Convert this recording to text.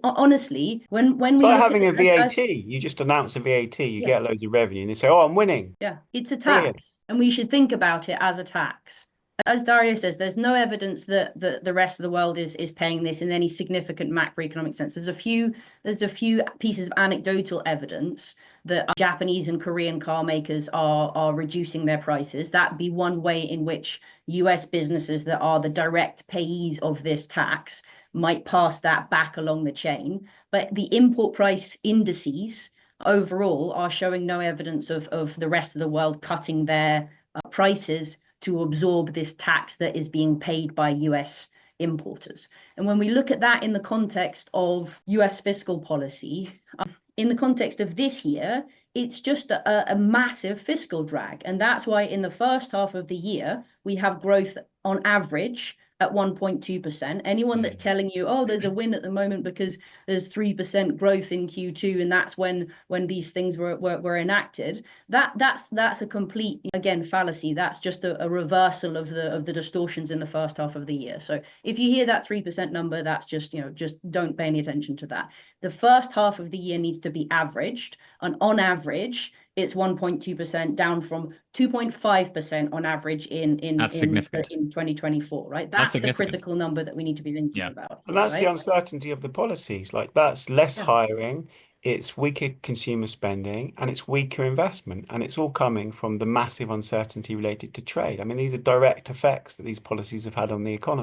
Honestly, when It's we like look at having a it VAT. You just announce a VAT, you yeah, get loads of revenue, and they say, "Oh, I'm winning." yeah, it's a Brilliant. tax, and we should think about it as a tax. As Dario says, there's no evidence that the rest of the world is paying this in any significant macroeconomic sense. There's a few pieces of anecdotal evidence that Japanese and Korean car makers are reducing their prices. That'd be one way in which US businesses that are the direct payees of this tax might pass that back along the chain. But the import price indices overall are showing no evidence of the rest of the world cutting their prices to absorb this tax that is being paid by US importers. And when we look at that in the context of US fiscal policy, in the context of this year, it's just a massive fiscal drag. And that's why in the first half of the year, we have growth on average at 1.2%. Anyone that's Mm. telling you, oh, there's a win at the moment because there's 3% growth in Q2, and that's when these things were enacted, that's a complete, again, fallacy. That's just a reversal of the distortions in the first half of the year. So if you hear that 3% number, that's just don't pay any attention to that. The first half of the year needs to be averaged, and on average, it's 1.2% down from 2.5% on average That's significant. in 2024, right? That's That's the significant. critical number that we need to be thinking Yeah. about And here, that's the right? uncertainty of the policies. Like that's less Yeah. hiring, it's weaker consumer spending, and it's weaker investment. And it's all coming from the massive uncertainty related to trade. I mean, these are direct effects that these policies have had on the economy.